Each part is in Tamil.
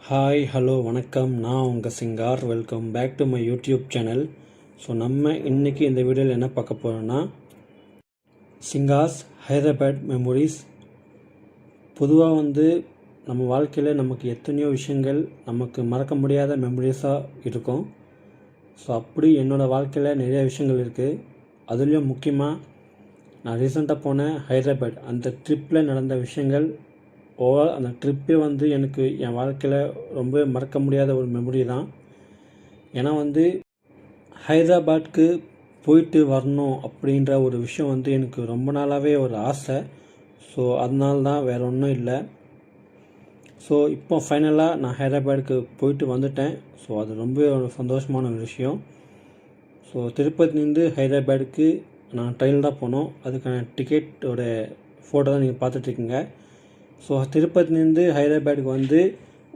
ஹாய் ஹலோ வணக்கம், நான் உங்கள் Singar. Welcome back to my YouTube channel. So நம்ம இன்றைக்கி இந்த வீடியோவில் என்ன பார்க்க போகிறோன்னா, சிங்காஸ் ஹைதராபாத் மெமோரிஸ். பொதுவாக நம்ம வாழ்க்கையில் நமக்கு எத்தனையோ விஷயங்கள் நமக்கு மறக்க முடியாத மெமரிஸாக இருக்கும். ஸோ அப்படி என்னோடய வாழ்க்கையில் நிறைய விஷயங்கள் இருக்குது. அதுலேயும் முக்கியமாக நான் ரீசெண்டாக போன ஹைதராபாத் அந்த ட்ரிப்பில் நடந்த விஷயங்கள், ஓவரால் அந்த ட்ரிப்பே எனக்கு என் வாழ்க்கையில் ரொம்ப மறக்க முடியாத ஒரு மெமரி தான். ஏன்னா ஹைதராபாத்துக்கு போயிட்டு வரணும் அப்படின்ற ஒரு விஷயம் எனக்கு ரொம்ப நாளாகவே ஒரு ஆசை. ஸோ அதனால தான், வேறு ஒன்றும் இல்லை. ஸோ இப்போ ஃபைனலாக நான் ஹைதராபாத்துக்கு போயிட்டு வந்துட்டேன். ஸோ அது ரொம்ப ஒரு சந்தோஷமான ஒரு விஷயம். ஸோ திருப்பதிலேருந்து ஹைதராபாத்துக்கு நான் ட்ரெயினில் தான் போனோம். அதுக்கான டிக்கெட்டோட ஃபோட்டோ தான் நீங்கள் பார்த்துட்ருக்கீங்க. ஸோ திருப்பதிலேருந்து ஹைதராபாத்துக்கு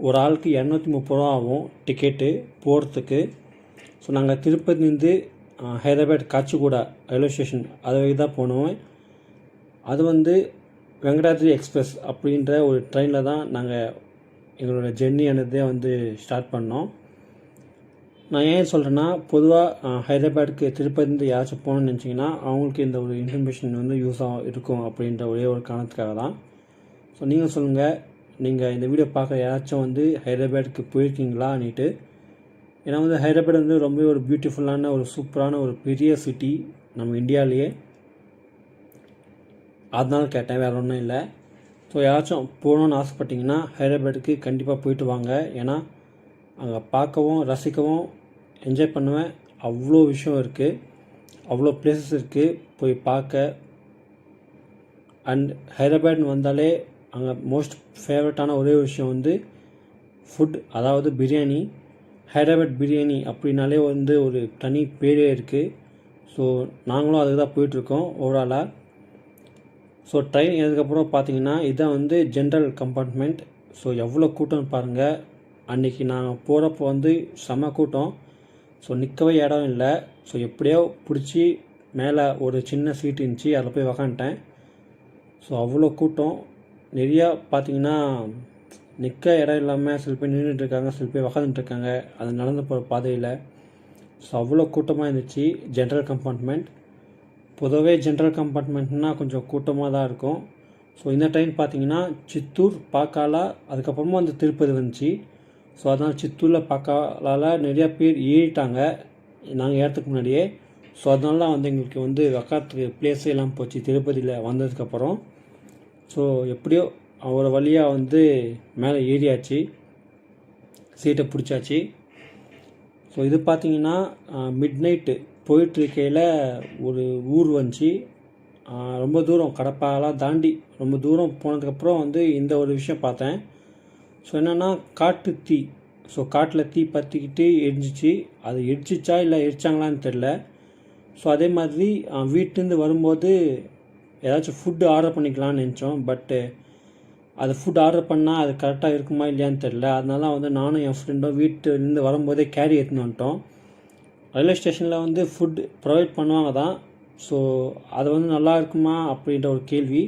ஒரு ஆளுக்கு 230 ரூபா ஆகும் டிக்கெட்டு போகிறதுக்கு. ஸோ நாங்கள் திருப்பதிலேருந்து ஹைதராபாத் காச்சிகூடா ரயில்வே ஸ்டேஷன் அது வரைக்கும் தான் போனோம். அது வெங்கடாத்ரி எக்ஸ்பிரஸ் அப்படின்ற ஒரு ட்ரெயினில் தான் நாங்கள் எங்களோட ஜெர்னியானதே ஸ்டார்ட் பண்ணோம். நான் ஏன் சொல்கிறேன்னா, பொதுவாக ஹைதராபாத்துக்கு திருப்பதிலேருந்து யாராச்சும் போகணுன்னு நினச்சிங்கன்னா அவங்களுக்கு இந்த ஒரு இன்ஃபர்மேஷன் யூஸாக இருக்கும் அப்படின்ற ஒரே ஒரு காரணத்துக்காக தான். ஸோ நீங்கள் சொல்லுங்கள், நீங்கள் இந்த வீடியோ பார்க்குற யாராச்சும் ஹைதராபாத்துக்கு போயிருக்கீங்களான்னுட்டு. ஏன்னா ஹைதராபாத் ரொம்ப ஒரு பியூட்டிஃபுல்லான ஒரு சூப்பரான ஒரு பெரிய சிட்டி நம்ம இந்தியாவிலேயே. அதனால கேட்டேன், வேறு ஒன்றும் இல்லை. ஸோ யாராச்சும் போகணுன்னு ஆசைப்பட்டிங்கன்னா ஹைதராபாத்துக்கு கண்டிப்பாக போயிட்டு வாங்க. ஏன்னா அங்கே பார்க்கவும் ரசிக்கவும் என்ஜாய் பண்ணுவேன். அவ்வளோ விஷயம் இருக்குது, அவ்வளோ பிளேசஸ் இருக்குது போய் பார்க்க. அண்ட் ஹைதராபாத் வந்தாலே அங்கே மோஸ்ட் ஃபேவரட்டான ஒரே விஷயம் ஃபுட், அதாவது பிரியாணி. ஹைதராபாத் பிரியாணி அப்படின்னாலே ஒரு தனி பேரே இருக்குது. ஸோ நாங்களும் அதுக்கு தான் போயிட்டுருக்கோம் ஓவராலாக. ஸோ ட்ரெயின் ஏறதுக்கப்புறம் பார்த்தீங்கன்னா இதுதான் ஜென்ரல் கம்பார்ட்மெண்ட். ஸோ எவ்வளோ கூட்டம்னு பாருங்கள். அன்றைக்கி நாங்கள் போகிறப்போ செம கூட்டம். ஸோ நிற்கவே இடம் இல்லை. ஸோ எப்படியோ பிடிச்சி மேலே ஒரு சின்ன சீட் இருந்துச்சு, அதில் போய் உக்காந்துட்டேன். ஸோ அவ்வளோ கூட்டம். நிறையா பார்த்தீங்கன்னா நிற்க இடம் இல்லாமல் சில பேர் நின்றுட்டுருக்காங்க, சில பேர் உக்காந்துட்டுருக்காங்க அது நடந்து போகிற பாதையில். ஸோ அவ்வளோ கூட்டமாக இருந்துச்சு ஜென்ரல் கம்பார்ட்மெண்ட். பொதுவே ஜென்ரல் கம்பார்ட்மெண்ட்னால் கொஞ்சம் கூட்டமாக தான் இருக்கும். ஸோ இந்த ட்ரெயின் பார்த்தீங்கன்னா சித்தூர், பாக்காலா, அதுக்கப்புறமா திருப்பதி வந்துச்சு. ஸோ அதனால் சித்தூரில் பாக்காலால் நிறையா பேர் ஏறிட்டாங்க நாங்கள் ஏறத்துக்கு முன்னாடியே. ஸோ அதனால தான் எங்களுக்கு உக்காரத்துக்கு பிளேஸே இல்லாமல் போச்சு திருப்பதியில் வந்ததுக்கப்புறம். ஸோ எப்படியோ ஒரு வழியாக மேலே ஏறியாச்சு, சீட்டை பிடிச்சாச்சு. ஸோ இது பார்த்திங்கன்னா மிட் நைட்டு போயிட்டுருக்கையில் ஒரு ஊர் வந்துச்சு. ரொம்ப தூரம் கடப்பாலாம் தாண்டி ரொம்ப தூரம் போனதுக்கப்புறம் இந்த ஒரு விஷயம் பார்த்தேன். ஸோ என்னென்னா காட்டு தீ. ஸோ காட்டில் தீ பற்றிக்கிட்டு எரிஞ்சிச்சு. அது எரிச்சிச்சா இல்லை எரிச்சாங்களான்னு தெரில. ஸோ அதே மாதிரி வீட்டிலேருந்து வரும்போது ஏதாச்சும் ஃபுட்டு ஆர்டர் பண்ணிக்கலான்னு நினச்சோம். பட்டு அது ஃபுட் ஆர்டர் பண்ணால் அது கரெக்டாக இருக்குமா இல்லையான்னு தெரில. அதனால நானும் என் ஃப்ரெண்டும் வீட்டிலேருந்து வரும்போதே கேரி எடுத்துன்னு வந்துட்டோம். ரயில்வே ஸ்டேஷனில் ஃபுட் ப்ரொவைட் பண்ணுவாங்க தான். ஸோ அது நல்லா இருக்குமா அப்படின்ற ஒரு கேள்வி.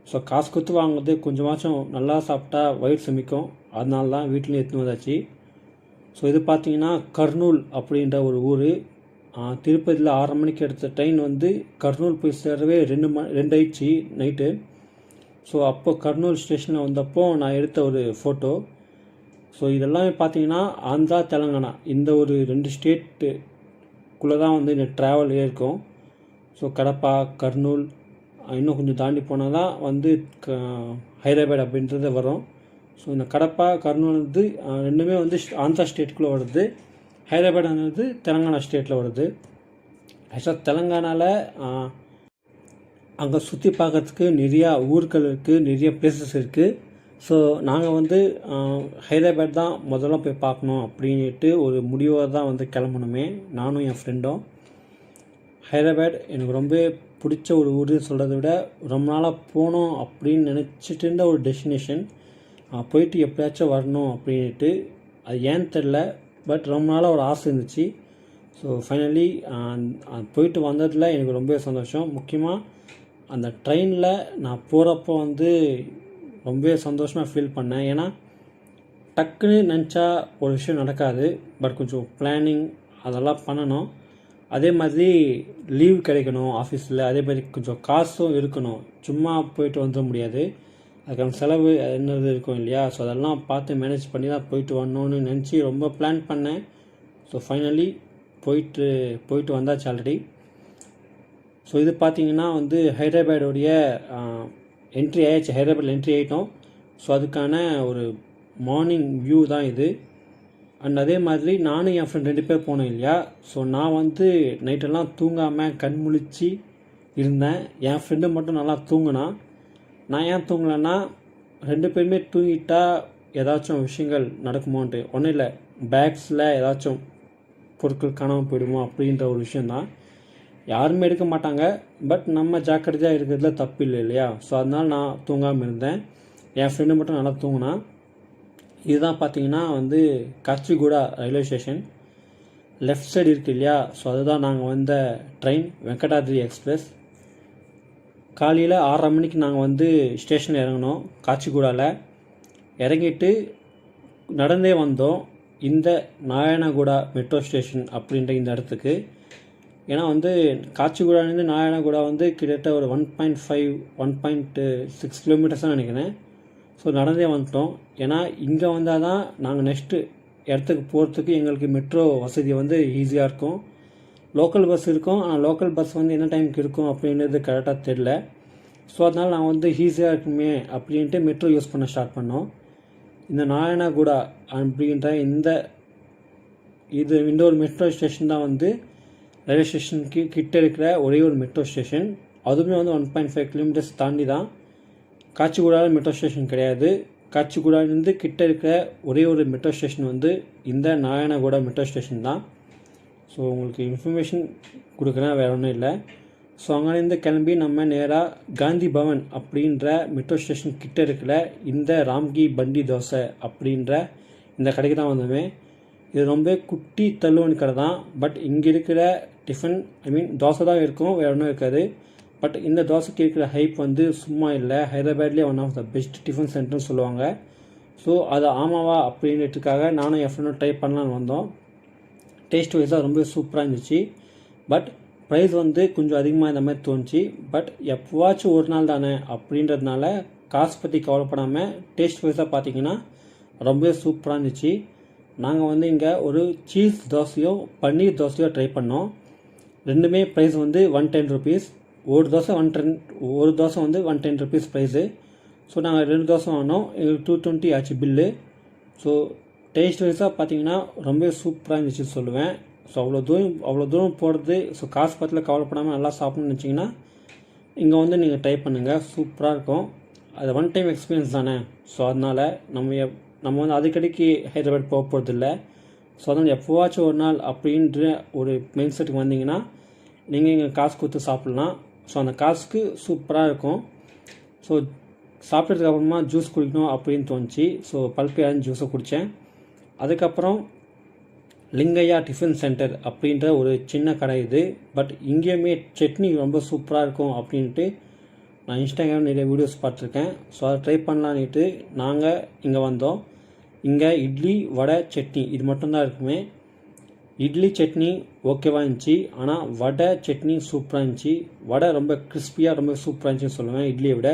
ஸோ காசு கொடுத்து வாங்குறது கொஞ்சமாச்சும் நல்லா சாப்பிட்டா வயிறு செமிக்கும். அதனால தான் வீட்டிலையும் எடுத்துன்னு வந்தாச்சு. ஸோ இது பார்த்திங்கன்னா கர்னூல் அப்படின்ற ஒரு ஊர். திருப்பதியில் 6:30 மணிக்கு எடுத்த ட்ரெயின் கர்னூல் போய் சேரவே 2 ஆயிடுச்சு நைட்டு. ஸோ அப்போ கர்னூல் ஸ்டேஷனில் வந்தப்போ நான் எடுத்த ஒரு ஃபோட்டோ. ஸோ இதெல்லாமே பார்த்தீங்கன்னா ஆந்திரா, தெலுங்கானா இந்த ஒரு 2 ஸ்டேட்டுக்குள்ளே தான் இந்த ட்ராவல் இருக்கும். ஸோ கடப்பா, கர்னூல், இன்னும் கொஞ்சம் தாண்டி போனால் தான் ஹைதராபாத் அப்படின்றது வரும். ஸோ இந்த கடப்பா, கர்னூல் ரெண்டுமே ஆந்திரா ஸ்டேட்டுக்குள்ளே வருது. ஹைதராபாத் தெலுங்கானா ஸ்டேட்டில் வருது. ஆக்சுவலாக தெலுங்கானாவில் அங்கே சுற்றி பார்க்கறதுக்கு நிறையா ஊர்கள் இருக்குது, நிறைய பிளேசஸ் இருக்குது. ஸோ நாங்கள் ஹைதராபாத் தான் முதல்ல போய் பார்க்கணும் அப்படின்ட்டு ஒரு முடிவாக தான் கிளம்பணுமே, நானும் என் ஃப்ரெண்டும். ஹைதராபாத் எனக்கு ரொம்ப பிடிச்ச ஒரு ஊர் சொல்கிறத விட ரொம்ப நாளாக போகணும் அப்படின்னு நினச்சிட்டு இருந்த ஒரு டெஸ்டினேஷன். போயிட்டு எப்படியாச்சும் வரணும் அப்படின்ட்டு. அது ஏன்னு தெரில, பட் ரொம்ப நாளாக ஒரு ஆசை இருந்துச்சு. ஸோ ஃபைனலி போயிட்டு வந்ததில் எனக்கு ரொம்ப சந்தோஷம். முக்கியமாக அந்த ட்ரெயினில் நான் போகிறப்போ வந்து ரொம்பவே சந்தோஷமாக ஃபீல் பண்ணேன். ஏன்னா டக்குன்னு நினச்சா ஒரு விஷயம் நடக்காது. பட் கொஞ்சம் பிளானிங் அதெல்லாம் பண்ணணும். அதே மாதிரி லீவ் கிடைக்கணும் ஆஃபீஸில். அதே மாதிரி கொஞ்சம் காசும் இருக்கணும். சும்மா போயிட்டு வந்துட முடியாது. அதுக்கான செலவு என்னது இருக்கும் இல்லையா? ஸோ அதெல்லாம் பார்த்து மேனேஜ் பண்ணி தான் போயிட்டு வரணும்னு நினச்சி ரொம்ப பிளான் பண்ணேன். ஸோ ஃபைனலி போயிட்டு வந்தாச்சு ஆல்ரெடி. ஸோ இது பார்த்திங்கன்னா வந்து ஹைதராபாடோடைய என்ட்ரி ஆகிடுச்சு. ஹைதராபாத்தில் என்ட்ரி ஆகிட்டோம். ஸோ அதுக்கான ஒரு மார்னிங் வியூ தான் இது. அண்ட் அதே மாதிரி நானும் என் ஃப்ரெண்ட் 2 பேர் போனோம் இல்லையா? ஸோ நான் வந்து நைட்டெல்லாம் தூங்காமல் கண் முழிச்சு இருந்தேன். என் ஃப்ரெண்டு மட்டும் நல்லா தூங்கினான். நான் ஏன் தூங்கலைன்னா 2 பேருமே தூங்கிட்டா ஏதாச்சும் விஷயங்கள் நடக்குமோன்ட்டு. ஒன்றும் இல்லை, பேக்ஸில் ஏதாச்சும் பொருட்கள் காணாமல் போயிடுமோ அப்படின்ற ஒரு விஷயந்தான். யாருமே எடுக்க மாட்டாங்க. பட் நம்ம ஜாக்கிரதையாக இருக்கிறதுல தப்பு இல்லை இல்லையா? ஸோ அதனால் நான் தூங்காமல் இருந்தேன். என் ஃப்ரெண்டு மட்டும் நல்லா தூங்கினான். இதுதான் பார்த்தீங்கன்னா வந்து காச்சிகூடா ரயில்வே ஸ்டேஷன். லெஃப்ட் சைடு இருக்குது இல்லையா? ஸோ அதுதான் நாங்கள் வந்த ட்ரெயின் வெங்கடாத்ரி எக்ஸ்பிரஸ். காலையில் 6:30 மணிக்கு நாங்கள் வந்து ஸ்டேஷனில் இறங்கினோம். காச்சிகூடாவில் இறங்கிட்டு நடந்தே வந்தோம் இந்த நாராயணகுடா மெட்ரோ ஸ்டேஷன் அப்படின்ற இந்த இடத்துக்கு. ஏன்னா வந்து காச்சிகூடாலேருந்து நாராயணகுடா வந்து கிட்டத்தட்ட ஒரு 1.6 கிலோமீட்டர்ஸ் தான் நினைக்கிறேன். ஸோ நடந்தே வந்துட்டோம். ஏன்னா இங்கே வந்தால் தான் நாங்கள் நெக்ஸ்ட்டு இடத்துக்கு போகிறதுக்கு எங்களுக்கு மெட்ரோ வசதி வந்து ஈஸியாக இருக்கும். லோக்கல் பஸ் இருக்கும். ஆனால் லோக்கல் பஸ் வந்து என்ன டைமுக்கு இருக்கும் அப்படின்றது கரெக்டாக தெரில. ஸோ அதனால் நான் வந்து ஈஸியாக இருக்குமே அப்படின்ட்டு மெட்ரோ யூஸ் பண்ண ஸ்டார்ட் பண்ணோம். இந்த நாராயணகுடா அப்படின்ற இந்த ஒரு மெட்ரோ ஸ்டேஷன் தான் வந்து ரயில்வே ஸ்டேஷனுக்கு கிட்ட இருக்கிற ஒரே ஒரு மெட்ரோ ஸ்டேஷன். அதுவுமே வந்து 1.5 கிலோமீட்டர்ஸ் தாண்டி தான். காச்சிகூடாவில் மெட்ரோ ஸ்டேஷன் கிடையாது. காச்சிகூடாலேருந்து கிட்ட இருக்கிற ஒரே ஒரு மெட்ரோ ஸ்டேஷன் வந்து இந்த நாராயணகுடா மெட்ரோ ஸ்டேஷன் தான். ஸோ உங்களுக்கு இன்ஃபர்மேஷன் கொடுக்குறேன், வேறு ஒன்றும் இல்லை. ஸோ அங்கேருந்து கிளம்பி நம்ம நேராக காந்தி பவன் அப்படின்ற மெட்ரோ ஸ்டேஷன் கிட்டே இருக்கிற இந்த ராம்கி பண்டி தோசை அப்படின்ற இந்த கடைக்கு தான் வந்தோமே. இது ரொம்ப குட்டி தள்ளுவண்டி கடை தான். பட் இங்கே இருக்கிற டிஃபன் தோசை தான் இருக்கும், வேறு ஒன்றும் இருக்காது. பட் இந்த தோசைக்கு இருக்கிற ஹைப் வந்து சும்மா இல்லை. ஹைதராபாத்லேயே one of the best tiffin சென்டர்னு சொல்லுவாங்க. ஸோ அது ஆமாவா அப்படின்றதுக்காக நானும் என் ஃப்ரெண்டும் ட்ரை பண்ணலான்னு வந்தோம். டேஸ்ட் வைஸாக ரொம்ப சூப்பராக இருந்துச்சு. பட் ப்ரைஸ் வந்து கொஞ்சம் அதிகமாக இந்த மாதிரி தோணுச்சு. பட் எப்போவாச்சும் ஒரு நாள் தானே அப்படின்றதுனால காசு பற்றி கவலைப்படாமல் டேஸ்ட் வைஸாக பார்த்தீங்கன்னா ரொம்ப சூப்பராக இருந்துச்சு. நாங்கள் வந்து இங்கே ஒரு சீஸ் தோசையோ பன்னீர் தோசையோ ட்ரை பண்ணோம். ரெண்டுமே ப்ரைஸ் வந்து 110 ருபீஸ். ஒரு தோசை வந்து 110 ருபீஸ் ப்ரைஸு. ஸோ நாங்கள் 2 தோசை வாங்கினோம். எங்களுக்கு 220 ஆச்சு பில்லு. ஸோ டேஸ்ட் வைஸாக பார்த்தீங்கன்னா ரொம்ப சூப்பராக இருந்துச்சு சொல்லுவேன். ஸோ அவ்வளோ தூரம் போகிறது. ஸோ காசு பற்றில கவலைப்படாமல் நல்லா சாப்பிட்ணுன்னு நினச்சிங்கன்னா இங்கே வந்து நீங்கள் ட்ரை பண்ணுங்கள், சூப்பராக இருக்கும். அது ஒன் டைம் எக்ஸ்பீரியன்ஸ் தானே. ஸோ அதனால் நம்ம வந்து அடிக்கடிக்கு ஹைதராபாத் போக போகிறதில்ல. ஸோ அதனால் எப்போவாச்சும் ஒரு நாள் அப்படின்ற ஒரு மைண்ட் செட்டுக்கு வந்தீங்கன்னா நீங்கள் இங்கே காசு கொடுத்து சாப்பிட்லாம். ஸோ அந்த காசுக்கு சூப்பராக இருக்கும். ஸோ சாப்பிட்டதுக்கு அப்புறமா ஜூஸ் குடிக்கணும் அப்படின்னு தோணுச்சு. ஸோ பல்பியான் ஜூஸை குடித்தேன். அதுக்கப்புறம் லிங்கையா டிஃபன் சென்டர் அப்படின்ற ஒரு சின்ன கடை இது. பட் இங்கேயுமே சட்னி ரொம்ப சூப்பராக இருக்கும் அப்படின்ட்டு நான் இன்ஸ்டாகிராம் நிறைய வீடியோஸ் பார்த்துருக்கேன். ஸோ அதை ட்ரை பண்ணலான்ட்டு நாங்கள் இங்கே வந்தோம். இங்கே இட்லி வடை சட்னி இது மட்டும்தான் இருக்குமே. இட்லி சட்னி ஓகேவாக இருந்துச்சு. ஆனால் வடை சட்னி சூப்பராக இருந்துச்சு. வடை ரொம்ப கிறிஸ்பியாக ரொம்ப சூப்பராக இருந்துச்சுன்னு சொல்லுவேன் இட்லியை விட.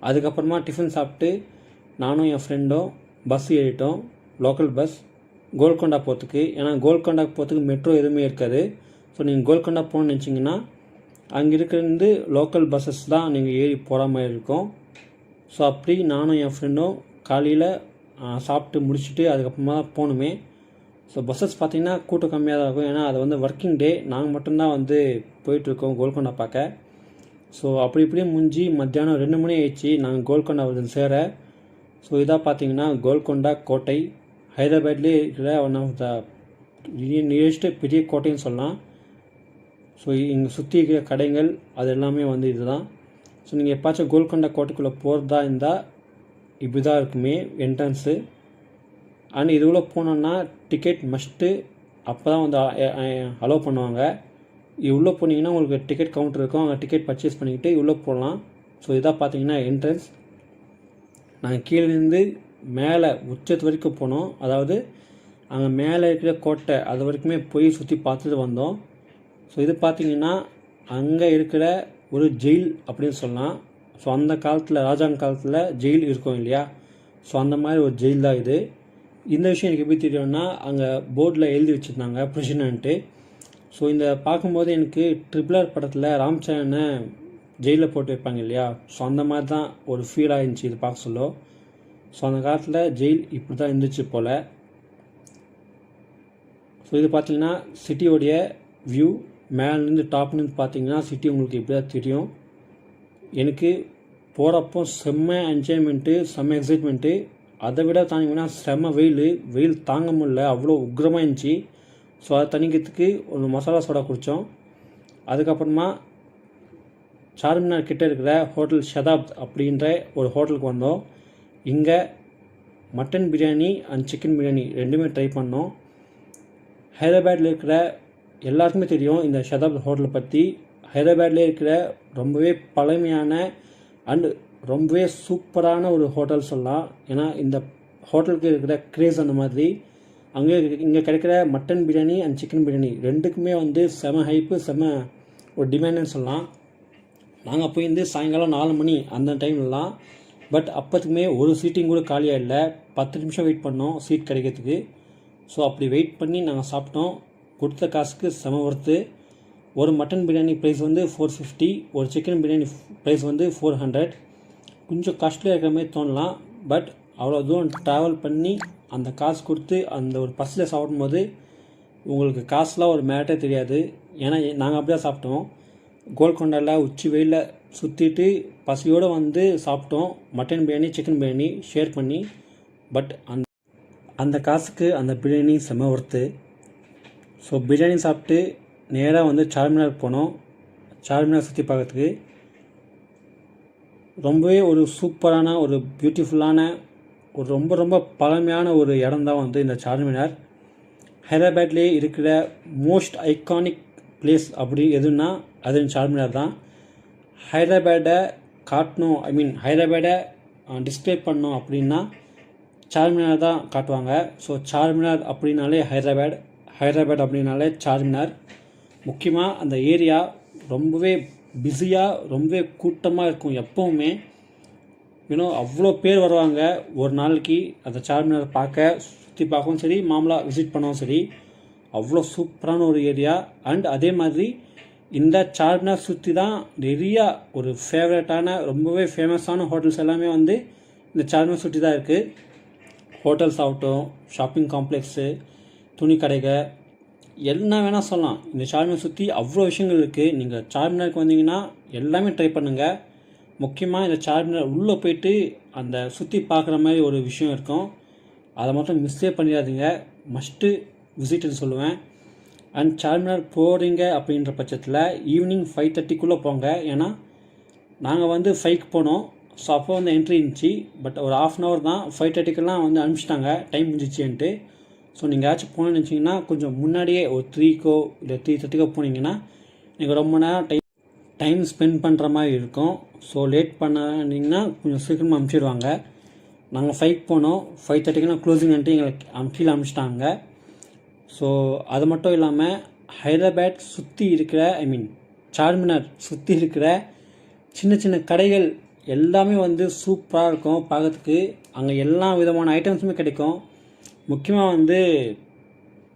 அதுக்கப்புறமா டிஃபன் சாப்பிட்டு நானும் என் ஃப்ரெண்டும் பஸ் ஏறிட்டோம். லோக்கல் பஸ் கோல்கொண்டா போகிறதுக்கு. ஏன்னா கோல்கொண்டா போகிறதுக்கு மெட்ரோ எதுவுமே இருக்காது. ஸோ நீங்கள் கோல்கொண்டா போகணுன்னு நினச்சிங்கன்னா அங்கே இருக்கிறது லோக்கல் பஸ்ஸஸ் தான் நீங்கள் ஏறி போகிற மாதிரி இருக்கும். ஸோ அப்படி நானும் என் ஃப்ரெண்டும் காலையில் சாப்பிட்டு முடிச்சுட்டு அதுக்கப்புறமா தான் போகணுமே. ஸோ பஸ்ஸஸ் பார்த்திங்கன்னா கூட்டம் கம்மியாக தான் இருக்கும். ஏன்னா அது வந்து ஒர்க்கிங் டே. நாங்கள் மட்டும்தான் வந்து போயிட்டுருக்கோம் கோல்கொண்டா பார்க்க. ஸோ அப்படி இப்படியே முடிஞ்சு மத்தியானம் 2 மணி ஆயிடுச்சு நாங்கள் கோல்கொண்டா வந்து சேர. ஸோ இதாக பார்த்தீங்கன்னா கோல்கொண்டா கோட்டை ஹைதராபாத்லேயே இருக்கிற ஒன் ஆஃப் த நியரஸ்ட் பெரிய கோட்டைன்னு சொல்லலாம். ஸோ இங்கே சுற்றி இருக்கிற கடைகள் அது எல்லாமே வந்து இதுதான். ஸோ நீங்கள் எப்பாச்சும் கோல்கொண்டா கோட்டைக்குள்ளே போகிறதா இருந்தால் இப்படி தான் இருக்குமே என்ட்ரன்ஸு. அண்ட் இதுக்குள்ளே போனோன்னா டிக்கெட் மஸ்ட்டு. அப்போ தான் வந்து அலோவ் பண்ணுவாங்க. உள்ளே போனீங்கன்னா உங்களுக்கு டிக்கெட் கவுண்டர் இருக்கும், அங்கே டிக்கெட் பர்ச்சேஸ் பண்ணிக்கிட்டு உள்ளே போகலாம். ஸோ இதாக பார்த்தீங்கன்னா என்ட்ரன்ஸ். நாங்கள் கீழேருந்து மேலே உச்சத்து வரைக்கும் போனோம். அதாவது அங்கே மேலே இருக்கிற கோட்டை அது வரைக்குமே போய் சுற்றி பார்த்துட்டு வந்தோம். ஸோ இது பார்த்திங்கன்னா அங்கே இருக்கிற ஒரு ஜெயில் அப்படின்னு சொல்லலாம். ஸோ அந்த காலத்தில் ராஜாங்க காலத்தில் ஜெயில் இருக்கும் இல்லையா, ஸோ அந்த மாதிரி ஒரு ஜெயில் தான் இது. இந்த விஷயம் எனக்கு எப்படி தெரியும்னா, அங்கே போர்டில் எழுதி வச்சுருந்தாங்க பிரிசனன்ட்டு. ஸோ இந்த பார்க்கும்போது எனக்கு RRR படத்தில் ராம்சரனை ஜெயிலில் போட்டு வைப்பாங்க இல்லையா, ஸோ அந்த மாதிரி தான் ஒரு ஃபீல் ஆகிருந்துச்சி இது பார்க்க சொல்ல. ஸோ அந்த காலத்தில் ஜெயில் இப்படி தான் இருந்துச்சு போல். ஸோ இது பார்த்திங்கன்னா சிட்டியோடைய வியூ. மேலேருந்து டாப்லேருந்து பார்த்தீங்கன்னா சிட்டி உங்களுக்கு இப்படி தான் தெரியும். எனக்கு போகிறப்போ செம்ம என்ஜாய்மெண்ட்டு, செம்ம எக்ஸைட்மெண்ட்டு. அதை விட தாண்டிங்கன்னா செம்ம வெயில் தாங்க முடியல, அவ்வளோ உக்ரமாக இருந்துச்சு. ஸோ அதை தணிக்கிறதுக்கு ஒரு மசாலா சோடா குடித்தோம். அதுக்கப்புறமா சார்மினார் கிட்டே இருக்கிற ஹோட்டல் ஷதாப்த் அப்படின்ற ஒரு ஹோட்டலுக்கு வந்தோம். இங்கே mutton biryani and chicken biryani ரெண்டுமே ட்ரை பண்ணோம். ஹைதராபாத்தில் இருக்கிற எல்லாருக்குமே தெரியும் இந்த ஷதாப்த் ஹோட்டலை பற்றி. ஹைதராபாத்லேயே இருக்கிற ரொம்பவே பழமையான அண்டு ரொம்பவே சூப்பரான ஒரு ஹோட்டல் சொல்லலாம். ஏன்னா இந்த ஹோட்டலுக்கு இருக்கிற க்ரேஸ் அந்த மாதிரி. இங்கே கிடைக்கிற mutton biryani and chicken biryani ரெண்டுக்குமே வந்து செம ஹைப்பு, செம ஒரு டிமாண்டுன்னு சொல்லலாம். நாங்கள் போயிருந்து சாயங்காலம் 4 மணி அந்த டைம்லலாம். பட் அப்போத்துக்குமே ஒரு சீட்டிங் கூட காலியாக இல்லை. 10 நிமிஷம் வெயிட் பண்ணோம் சீட் கிடைக்கிறதுக்கு. ஸோ அப்படி வெயிட் பண்ணி நாங்கள் சாப்பிட்டோம். கொடுத்த காசுக்கு செம ஒர்த்து. ஒரு மட்டன் பிரியாணி ப்ரைஸ் வந்து 450, ஒரு சிக்கன் பிரியாணி ப்ரைஸ் வந்து 400. கொஞ்சம் காஸ்ட்லியாக இருக்கிற மாதிரி தோணலாம். பட் அவ்வளோ தூரம் ட்ராவல் பண்ணி அந்த காசு கொடுத்து அந்த ஒரு பஸ்ஸில் சாப்பிடும்போது உங்களுக்கு காசுலாம் ஒரு மேட்டே தெரியாது. ஏன்னா நாங்கள் அப்படி தான் சாப்பிட்டோம். கோல்கொண்டாவில் உச்சி வெயிலில் சுற்றிட்டு பசியோடு வந்து சாப்பிட்டோம் mutton biryani, chicken biryani share பண்ணி. பட் அந்த காசுக்கு அந்த பிரியாணி செம ஒர்த்து. ஸோ பிரியாணி சாப்பிட்டு நேராக வந்து சார்மினார் போனோம். சார்மினார் சுற்றி பார்க்கறதுக்கு ரொம்பவே ஒரு சூப்பரான ஒரு பியூட்டிஃபுல்லான ஒரு ரொம்ப ரொம்ப பழமையான ஒரு இடம் தான் வந்து இந்த சார்மினார். ஹைதராபாத்லேயே இருக்கிற மோஸ்ட் ஐகானிக் பிளேஸ் அப்படி எதுன்னா அது சார்மினார் தான். ஹைதராபாத்தை காட்டணும், ஹைதராபாத்தை டிஸ்பிளே பண்ணணும் அப்படின்னா சார்மினார் தான் காட்டுவாங்க. ஸோ சார்மினார் அப்படின்னாலே ஹைதராபாத் அப்படின்னாலே சார்மினார். முக்கியமாக அந்த ஏரியா ரொம்பவே பிஸியாக, ரொம்பவே கூட்டமாக இருக்கும் எப்போவுமே. அவ்வளோ பேர் வருவாங்க ஒரு நாளைக்கு அந்த சார்மினார் பார்க்க, சுற்றி பார்க்கவும் சரி, மாமூலாக விசிட் பண்ணவும் சரி. அவ்வளோ சூப்பரான ஒரு ஏரியா. அண்ட் அதே மாதிரி இந்த சார்மினார் சுற்றி தான் நிறையா ஒரு ஃபேவரட்டான ரொம்பவே ஃபேமஸான ஹோட்டல்ஸ் எல்லாமே வந்து இந்த சார்மினார் சுற்றி தான் இருக்குது. ஹோட்டல்ஸ் ஆகட்டும், ஷாப்பிங் காம்ப்ளெக்ஸு, துணி கடைகள், என்ன வேணால் சொல்லலாம். இந்த சார்மினார் சுற்றி அவ்வளோ விஷயங்கள் இருக்குது. நீங்கள் சார்மினாருக்கு வந்தீங்கன்னா எல்லாமே ட்ரை பண்ணுங்கள். முக்கியமாக இந்த சார்மினார் உள்ளே போயிட்டு அந்த சுற்றி பார்க்குற மாதிரி ஒரு விஷயம் இருக்கும். அதை மட்டும் மிஸ்ஸே பண்ணிடாதீங்க, மஸ்ட்டு விசிட்னு சொல்லுவேன். அண்ட் சார்மினார் போகிறீங்க அப்படின்ற பட்சத்தில் ஈவினிங் 5:30க்குள்ளே போங்க. ஏன்னா நாங்கள் வந்து 5க்கு போனோம். ஸோ அப்போ வந்து என்ட்ரி இருந்துச்சு. பட் ஒரு 1/2 hour தான், 5:30க்கெல்லாம் வந்து அனுப்பிச்சிட்டாங்க டைம் முடிஞ்சிச்சுன்ட்டு. ஸோ நீங்கள் ஏதாச்சும் போகணுன்னு நினச்சிங்கன்னா கொஞ்சம் முன்னாடியே ஒரு 3கோ இல்லை 3:30கோ போனீங்கன்னா நீங்கள் ரொம்ப நேரம் டைம் ஸ்பெண்ட் பண்ணுற மாதிரி இருக்கும். ஸோ லேட் பண்ணிங்கன்னா கொஞ்சம் சீக்கிரமாக அனுப்பிச்சிடுவாங்க. நாங்கள் 5க்கு போனோம், 5:30க்குலாம் க்ளோசிங்ன்ட்டு எங்களுக்கு கீழே அனுப்பிச்சிட்டாங்க. ஸோ அது மட்டும் இல்லாமல் ஹைதராபாத் சுற்றி இருக்கிற சார்மினார் சுற்றி இருக்கிற சின்ன சின்ன கடைகள் எல்லாமே வந்து சூப்பராக இருக்கும் பார்க்கறதுக்கு. அங்கே எல்லா விதமான ஐட்டம்ஸுமே கிடைக்கும். முக்கியமாக வந்து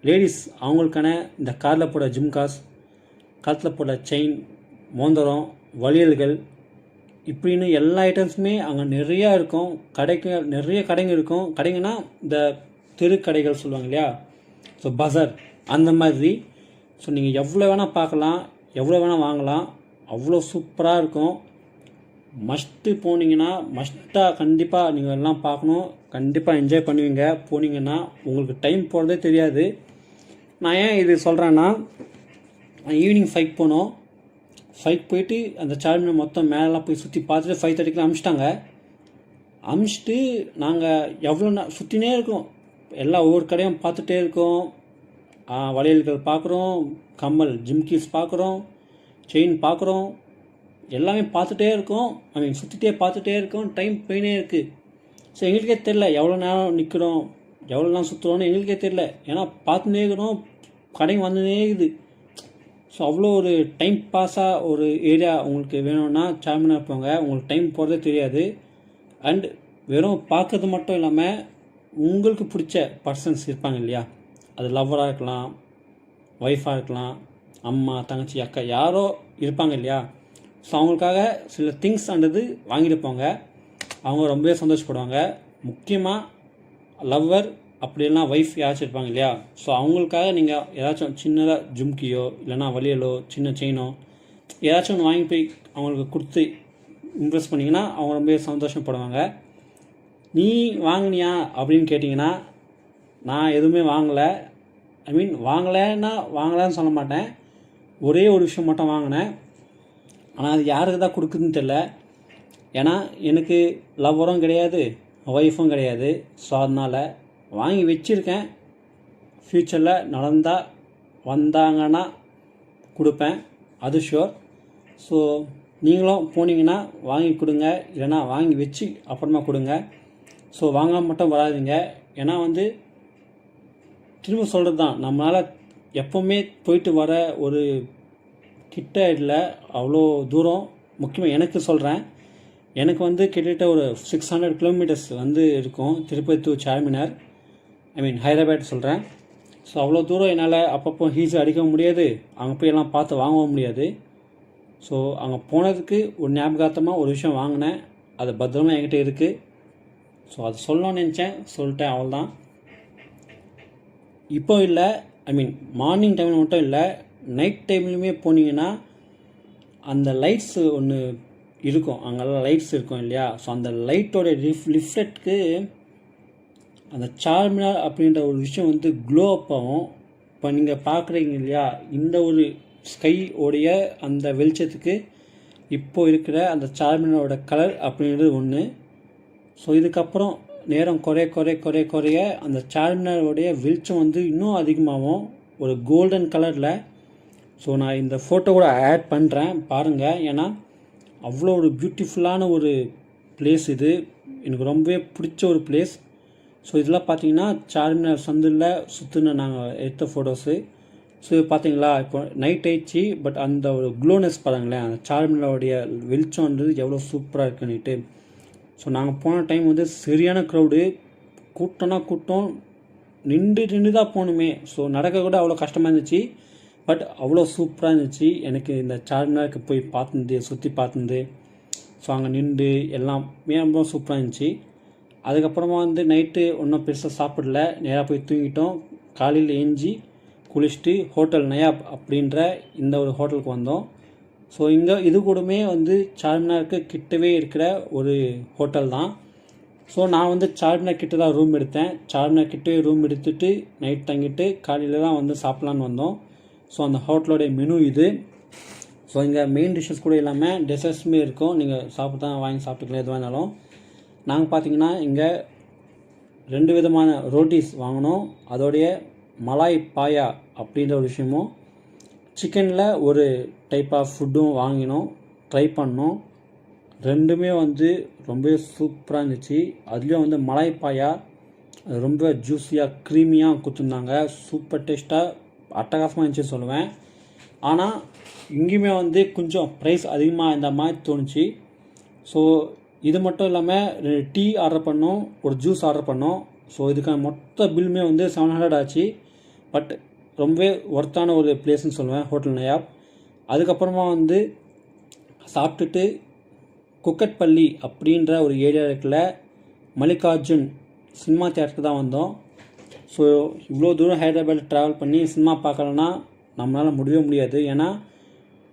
லேடிஸ் அவங்களுக்கான இந்த காதில் போட ஜிம்காஸ், காதில் போட செயின், மோந்திரம், வளையல்கள், இப்படின்னு எல்லா ஐட்டம்ஸுமே அங்கே நிறையா இருக்கும். நிறைய கடைங்க இருக்கும். கடைங்கன்னா இந்த தெருக்கடைகள் சொல்லுவாங்க இல்லையா, ஸோ பஜார் அந்த மாதிரி. ஸோ நீங்கள் எவ்வளோ வேணால் பார்க்கலாம், எவ்வளோ வேணால் வாங்கலாம். அவ்வளோ சூப்பராக இருக்கும். மஸ்ட்டு போனீங்கன்னா மஸ்ட்டாக கண்டிப்பாக நீங்கள் எல்லாம் பார்க்கணும். கண்டிப்பாக என்ஜாய் பண்ணுவீங்க போனீங்கன்னா. உங்களுக்கு டைம் போகிறதே தெரியாது. நான் ஏன் இது சொல்கிறேன்னா, ஈவினிங் 5க்கு போனோம். 5க்கு போயிட்டு அந்த சார்மினார் மொத்தம் மேலெலாம் போய் சுற்றி பார்த்துட்டு 5:30க்குலாம் அனுப்பிச்சிட்டாங்க. அனுப்பிச்சிட்டு நாங்கள் எவ்வளோ சுற்றினே இருக்கோம். எல்லா ஒவ்வொரு கடையும் பார்த்துட்டே இருக்கோம். வளையல்கள் பார்க்குறோம், கம்மல் ஜிம்கீஸ் பார்க்குறோம், செயின் பார்க்குறோம், எல்லாமே பார்த்துட்டே இருக்கோம். சுற்றிட்டே பார்த்துட்டே இருக்கோம். டைம் போயினே இருக்குது. ஸோ எங்களுக்கே தெரில எவ்வளோ நேரம் நிற்கிறோம், எவ்வளோ நேரம் சுற்றுறோன்னு எங்களுக்கே தெரில. ஏன்னா பார்த்துட்டே இருக்கிறோம், கடைங்க வந்துனே இருக்குது. ஸோ அவ்வளோ ஒரு டைம் பாஸாக ஒரு ஏரியா உங்களுக்கு வேணும்னா சார்மினார் போங்க. உங்களுக்கு டைம் போகிறதே தெரியாது. அண்ட் வெறும் பார்க்கறது மட்டும் இல்லாமல் உங்களுக்கு பிடிச்ச பர்சன்ஸ் இருப்பாங்க இல்லையா, அது லவ்வராக இருக்கலாம், ஒய்ஃபாக இருக்கலாம், அம்மா தங்கச்சி அக்கா யாரோ இருப்பாங்க இல்லையா. ஸோ அவங்களுக்காக சில திங்ஸ் அண்டது வாங்கிட்டு போங்க. அவங்க ரொம்பவே சந்தோஷப்படுவாங்க. முக்கியமாக லவ்வர் அப்படின்னா ஒய்ஃப் யாராச்சும் இருப்பாங்க இல்லையா. ஸோ அவங்களுக்காக நீங்கள் ஏதாச்சும் சின்னதாக ஜும்கியோ இல்லைனா வளையலோ சின்ன செயினோ ஏதாச்சும் ஒன்று வாங்கி போய் அவங்களுக்கு கொடுத்து இம்ப்ரெஸ் பண்ணிங்கன்னா அவங்க ரொம்பவே சந்தோஷப்படுவாங்க. நீ வாங்கினியா அப்படின்னு கேட்டிங்கன்னா நான் எதுவுமே வாங்கலை. வாங்கலைன்னு சொல்ல மாட்டேன். ஒரே ஒரு விஷயம் மட்டும் வாங்கினேன். ஆனால் அது யாருக்கு தான் கொடுக்குதுன்னு தெரில. ஏன்னா எனக்கு லவ்வரும் கிடையாது, ஒய்ஃபும் கிடையாது. ஸோ அதனால் வாங்கி வச்சுருக்கேன். ஃப்யூச்சரில் வந்தாங்கன்னா கொடுப்பேன், அது ஷுர். ஸோ நீங்களும் போனீங்கன்னா வாங்கி கொடுங்க, இல்லைனா வாங்கி வச்சு அப்புறமா கொடுங்க. ஸோ வாங்காமல் மட்டும் வராதிங்க. ஏன்னா திரும்ப சொல்கிறது தான், நம்மளால் எப்போவுமே போயிட்டு வர ஒரு கிட்ட இல்லை, அவ்வளோ தூரம். முக்கியமாக எனக்கு சொல்கிறேன், எனக்கு கிட்டத்தட்ட ஒரு 600 கிலோமீட்டர்ஸ் இருக்கும் திருப்பதி டு சார்மினார். ஹைதராபாத் சொல்கிறேன். ஸோ அவ்வளோ தூரம் என்னால் அப்பப்போ ஹீஸ் அடிக்க முடியாது, அங்கே போய் எல்லாம் பார்த்து வாங்கவும் முடியாது. ஸோ அங்கே போனதுக்கு ஒரு ஞாபகார்த்தமாக ஒரு விஷயம் வாங்கினேன், அது பத்திரமா என்கிட்ட இருக்குது. ஸோ அது சொல்லணும்னு நினச்சேன், சொல்லிட்டேன், அவ்வளோதான். இப்போ இல்லை, மார்னிங் டைமில் மட்டும் இல்லை, நைட் டைம்லையுமே போனீங்கன்னா அந்த லைட்ஸு ஒன்று இருக்கும், அங்கெல்லாம் லைட்ஸ் இருக்கும் இல்லையா. ஸோ அந்த லைட்டோட ரிஃப்ளெக்ட்க்கு அந்த சார்மினார் அப்படின்ற ஒரு விஷயம் க்ளோ அப் ஆகும். இப்போ நீங்கள் பார்க்குறீங்க இல்லையா, இந்த ஒரு ஸ்கை உடைய அந்த வெளிச்சத்துக்கு இப்போது இருக்கிற அந்த சார்மினாரோட கலர் அப்படின்றது ஒன்று. ஸோ இதுக்கப்புறம் நேரம் குறைய அந்த சார்மினாரோடைய வெளிச்சம் இன்னும் அதிகமாகும், ஒரு கோல்டன் கலரில். ஸோ நான் இந்த ஃபோட்டோ கூட ஆட் பண்ணுறேன், பாருங்கள். ஏன்னா அவ்வளோ ஒரு பியூட்டிஃபுல்லான ஒரு பிளேஸ் இது, எனக்கு ரொம்பவே பிடிச்ச ஒரு பிளேஸ். ஸோ இதெல்லாம் பார்த்தீங்கன்னா சார்மினார் சந்தில் சுற்றுன நாங்கள் எடுத்த ஃபோட்டோஸு. ஸோ பார்த்தீங்களா, இப்போ நைட் ஆயிடுச்சு, பட் அந்த ஒரு க்ளோனஸ் பாருங்களேன், அந்த சார்மினாரோடைய வெளிச்சம்ன்றது எவ்வளோ சூப்பராக இருக்குன்னுட்டு. ஸோ நாங்கள் போன டைம் சரியான க்ரௌடு, கூட்டம் நின்று தான் போகணுமே. ஸோ நடக்க கூட அவ்வளோ கஷ்டமாக இருந்துச்சு, பட் அவ்வளோ சூப்பராக இருந்துச்சு. எனக்கு இந்த சார்மினாருக்கு போய் சுற்றி பார்த்துருந்து, ஸோ அங்கே நின்று எல்லாமே ரொம்ப சூப்பராக இருந்துச்சு. அதுக்கப்புறமா நைட்டு ஒன்றும் பெருசாக சாப்பிடல, நேராக போய் தூங்கிட்டோம். காலையில் ஏஞ்சி குளிச்சுட்டு ஹோட்டல் நயாப் அப்படின்ற இந்த ஒரு ஹோட்டலுக்கு வந்தோம். ஸோ இது கூடமே சார்மினாருக்கு கிட்டவே இருக்கிற ஒரு ஹோட்டல் தான். ஸோ நான் சார்மினார் கிட்ட தான் ரூம் எடுத்தேன். சார்மினார் கிட்டவே ரூம் எடுத்துகிட்டு நைட் தங்கிட்டு காலையில் தான் சாப்பிட்லான்னு வந்தோம். ஸோ அந்த ஹோட்டலோடைய மெனு இது. ஸோ இங்கே மெயின் டிஷ்ஷஸ் கூட இல்லாமல் டெசர்ட்ஸுமே இருக்கும், நீங்கள் வாங்கி சாப்பிட்டுக்கலாம் எதுவாக இருந்தாலும். நாங்கள் பார்த்தீங்கன்னா இங்கே 2 விதமான ரோட்டிஸ் வாங்கினோம், அதோடைய மலாய் பாயா அப்படின்ற ஒரு விஷயமும், சிக்கனில் ஒரு டைப் ஆஃப் ஃபுட்டும் வாங்கினோம், ட்ரை பண்ணோம். ரெண்டுமே ரொம்ப சூப்பராக இருந்துச்சு. அதுலேயும் மலாய் பாயா ரொம்ப ஜூஸியாக க்ரீமியாக கொடுத்துருந்தாங்க, சூப்பர் டேஸ்ட்டாக அட்டகாசமாக இருந்துச்சு சொல்லுவேன். ஆனால் இங்கேயுமே கொஞ்சம் ப்ரைஸ் அதிகமாக இந்த மாதிரி தோணுச்சு. ஸோ இது மட்டும் இல்லாமல் 2 டீ ஆர்டர் பண்ணோம், ஒரு ஜூஸ் ஆர்டர் பண்ணோம். ஸோ இதுக்கான மொத்த பில்லுமே 700 ஆச்சு. பட் ரொம்பவே ஒர்த்தான ஒரு பிளேஸ்ன்னு சொல்லுவேன் ஹோட்டல் நயாப். அதுக்கப்புறமா சாப்பிட்டுட்டு குக்கட்பள்ளி அப்படின்ற ஒரு ஏரியா இருக்குல்ல, மல்லிகார்ஜுன் சினிமா தியேட்டருக்கு தான் வந்தோம். ஸோ இவ்வளோ தூரம் ஹைதராபாத் ட்ராவல் பண்ணி சினிமா பார்க்கலன்னா நம்மளால் முடியாது. ஏன்னா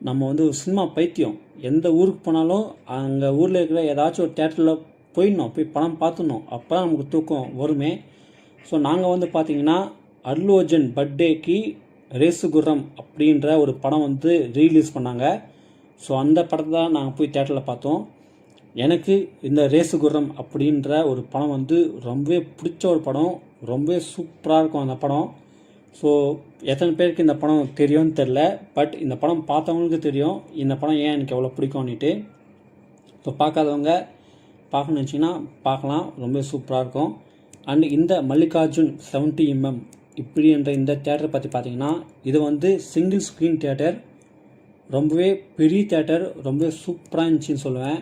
நம்ம ஒரு சினிமா பைத்தியம். எந்த ஊருக்கு போனாலும் அங்கே ஊரில் இருக்கிற ஏதாச்சும் ஒரு தேட்டரில் போய் படம் பார்த்துடணும், அப்போ தான் நமக்கு தூக்கம் வருமே. ஸோ நாங்கள் பார்த்தீங்கன்னா அல்லு அர்ஜுன் பர்த்டேக்கு ரேசு குர்ரம் அப்படின்ற ஒரு படம் ரீலீஸ் பண்ணாங்க. ஸோ அந்த படத்தை தான் நாங்கள் போய் தேட்டரில் பார்த்தோம். எனக்கு இந்த ரேசு குர்ரம் அப்படின்ற ஒரு படம் ரொம்பவே பிடிச்ச ஒரு படம், ரொம்பவே சூப்பராக இருக்கும் அந்த படம். ஸோ எத்தனை பேருக்கு இந்த படம் தெரியும்னு தெரில, பட் இந்த படம் பார்த்தவங்களுக்கு தெரியும் இந்த படம் ஏன் எனக்கு எவ்வளோ பிடிக்கும்னுட்டு. ஸோ பார்க்காதவங்க பார்க்கணுன்னு நினச்சிங்கன்னா பார்க்கலாம், ரொம்ப சூப்பராக இருக்கும். அண்ட் இந்த மல்லிகார்ஜுன் 70mm இப்படின்ற இந்த தேட்டரை பற்றி பார்த்தீங்கன்னா, இது வந்து சிங்கிள் ஸ்க்ரீன் தேட்டர், ரொம்பவே பெரிய தேட்டர், ரொம்பவே சூப்பராக இருந்துச்சுன்னு சொல்லுவேன்.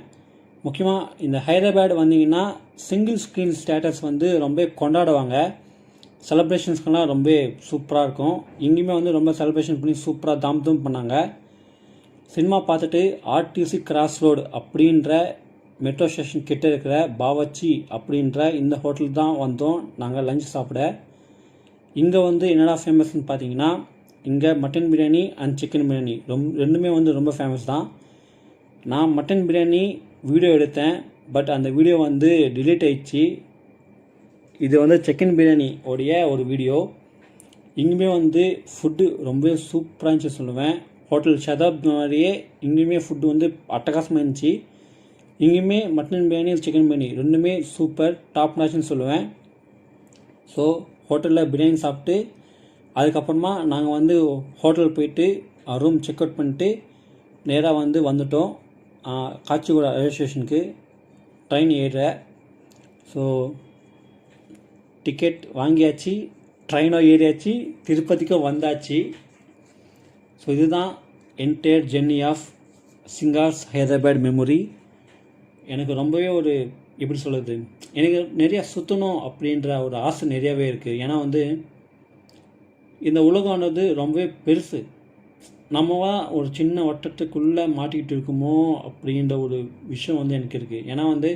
முக்கியமாக இந்த ஹைதராபாத் வந்தீங்கன்னா சிங்கிள் ஸ்க்ரீன் தேட்டர்ஸ் வந்து ரொம்ப கொண்டாடுவாங்க. செலிப்ரேஷன்ஸ்க்கெல்லாம் ரொம்ப சூப்பராக இருக்கும். இங்கேயுமே வந்து ரொம்ப செலிப்ரேஷன் பண்ணி சூப்பராக தாம் பண்ணாங்க. சினிமா பார்த்துட்டு ஆர்டிசி கிராஸ் ரோடு அப்படின்ற மெட்ரோ ஸ்டேஷன் கிட்டே இருக்கிற பாவச்சி அப்படின்ற இந்த ஹோட்டல் தான் வந்தோம் நாங்கள் லஞ்ச் சாப்பிட. இங்கே வந்து என்னடா ஃபேமஸ்ன்னு பார்த்தீங்கன்னா, இங்கே mutton biryani and chicken biryani ரெண்டுமே வந்து ரொம்ப ஃபேமஸ் தான். நான் மட்டன் பிரியாணி வீடியோ எடுத்தேன், பட் அந்த வீடியோ வந்து டிலீட் ஆயிடுச்சு. இது வந்து சிக்கன் பிரியாணி உடைய ஒரு வீடியோ. இங்கேயுமே வந்து ஃபுட்டு ரொம்ப சூப்பராக இருந்துச்சு சொல்லுவேன். ஹோட்டல் ஷதாப் மாதிரியே இங்கேயுமே ஃபுட்டு வந்து அட்டகாசமாக இருந்துச்சு. இங்கேயுமே மட்டன் பிரியாணி சிக்கன் பிரியாணி ரெண்டுமே சூப்பர் டாப் நாச்சுன்னு சொல்லுவேன். ஸோ ஹோட்டலில் பிரியாணி சாப்பிட்டு அதுக்கப்புறமா நாங்கள் வந்து ஹோட்டல் போயிட்டு ரூம் செக் அவுட் பண்ணிட்டு நேராக வந்து வந்துட்டோம் காச்சிகுடா ரயில்வே ஸ்டேஷனுக்கு. ட்ரெயின் ஏற ஸோ டிக்கெட் வாங்கியாச்சு, ட்ரெயினோ ஏறியாச்சு, திருப்பதிக்கும் வந்தாச்சு. ஸோ இதுதான் என்டையர் ஜெர்னி ஆஃப் சிங்கார்ஸ் ஹைதராபாத் மெமரி. எனக்கு ரொம்பவே ஒரு எப்படி சொல்கிறது, எனக்கு நிறையா சுற்றணும் அப்படின்ற ஒரு ஆசை நிறையாவே இருக்குது. ஏன்னா வந்து இந்த உலகமானது ரொம்பவே பெருசு, நம்மவா ஒரு சின்ன வட்டத்துக்குள்ளே மாட்டிக்கிட்டு இருக்குமோ அப்படின்ற ஒரு விஷயம் வந்து எனக்கு இருக்குது. ஏன்னா வந்து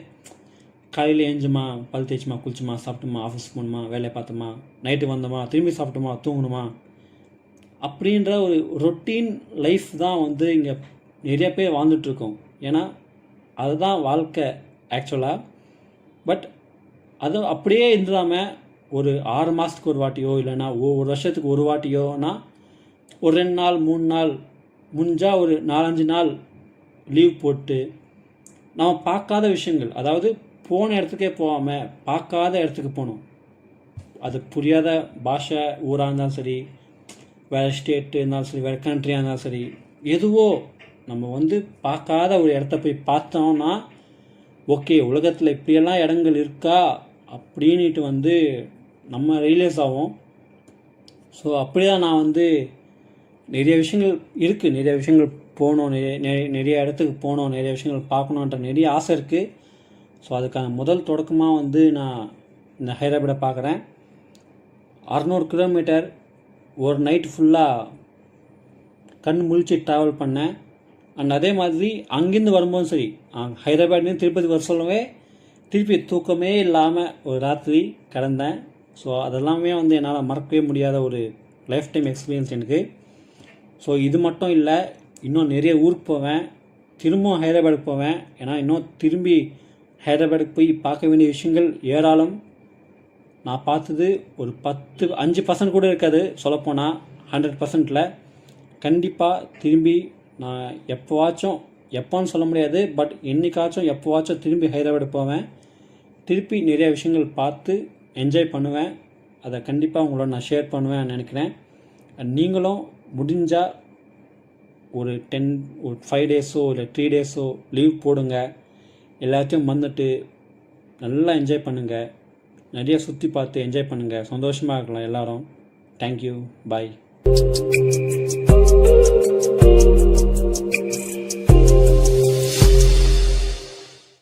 காலையில் ஏஞ்சுமா, பல் தேய்ச்சுமா, குளிச்சுமா, சாப்பிட்டுமா, ஆஃபீஸ் போகணுமா, வேலையை பார்த்தோமா, நைட்டு வந்தோமா, திரும்பி சாப்பிட்டோமா, தூங்கணுமா அப்படின்ற ஒரு ரொட்டீன் லைஃப் தான் வந்து இங்கே நிறைய பேர் வாழ்ந்துட்டுருக்கோம். ஏன்னா அதுதான் வாழ்க்கை ஆக்சுவலாக. பட் அது அப்படியே இருந்துடாமல் ஒரு 6 மாதத்துக்கு ஒரு வாட்டியோ இல்லைன்னா ஒரு வருஷத்துக்கு ஒரு வாட்டியோனா ஒரு 2 நாள் 3 நாள் முடிஞ்சால் ஒரு 4-5 நாள் லீவ் போட்டு நம்ம பார்க்காத விஷயங்கள், அதாவது போன இடத்துக்கே போகாமல் பார்க்காத இடத்துக்கு போகணும். அது புரியாத பாஷை ஊராக இருந்தாலும் சரி, வேறு ஸ்டேட்டு இருந்தாலும் சரி, வேறு கண்ட்ரியாக இருந்தாலும் சரி, எதுவோ நம்ம வந்து பார்க்காத ஒரு இடத்த போய் பார்த்தோம்னா ஓகே உலகத்தில் இப்படியெல்லாம் இடங்கள் இருக்கா அப்படின்ட்டு வந்து நம்ம ரியலைஸ் ஆகும். ஸோ அப்படி தான் நான் வந்து நிறைய விஷயங்கள் இருக்குது, நிறைய விஷயங்கள் போகணும், நிறைய இடத்துக்கு போகணும், நிறைய விஷயங்கள் பார்க்கணுன்ற நிறைய ஆசை இருக்குது. ஸோ அதுக்கான முதல் தொடக்கமாக வந்து நான் இந்த ஹைதராபாத்தை பார்க்குறேன். 600 கிலோமீட்டர் ஒரு நைட் ஃபுல்லாக கண் முழிச்சு ட்ராவல் பண்ணேன். அண்ட் அதே மாதிரி அங்கேருந்து வரும்போதும் சரி, ஹைதராபாத்லேருந்து திருப்பதி வர சொல்லவே திருப்பி தூக்கமே இல்லாமல் ஒரு ராத்திரி கிடந்தேன். ஸோ அதெல்லாமே வந்து என்னால் மறக்கவே முடியாத ஒரு லைஃப் டைம் எக்ஸ்பீரியன்ஸ் எனக்கு. ஸோ இது மட்டும் இல்லை, இன்னும் நிறைய ஊருக்கு போவேன், திரும்பவும் ஹைதராபாத்துக்கு போவேன். ஏன்னா இன்னும் திரும்பி ஹைதராபாத்துக்கு போய் பார்க்க வேண்டிய விஷயங்கள் ஏராளம். நான் பார்த்தது ஒரு 5% கூட இருக்காது சொல்லப்போனால் 100%. கண்டிப்பாக திரும்பி நான் எப்போன்னு சொல்ல முடியாது, பட் எப்போவாச்சும் திரும்பி ஹைதராபாத் போவேன். திருப்பி நிறைய விஷயங்கள் பார்த்து என்ஜாய் பண்ணுவேன். அதை கண்டிப்பாக உங்களோட நான் ஷேர் பண்ணுவேன் நினைக்கிறேன். நீங்களும் முடிஞ்சால் ஒரு 5 டேஸோ இல்லை 3 டேஸோ லீவ் போடுங்க. எல்லாத்தையும் வந்துட்டு நல்லா என்ஜாய் பண்ணுங்கள், நிறைய சுற்றி பார்த்து என்ஜாய் பண்ணுங்கள், சந்தோஷமாக இருக்கலாம் எல்லோரும். தேங்க்யூ, பாய்.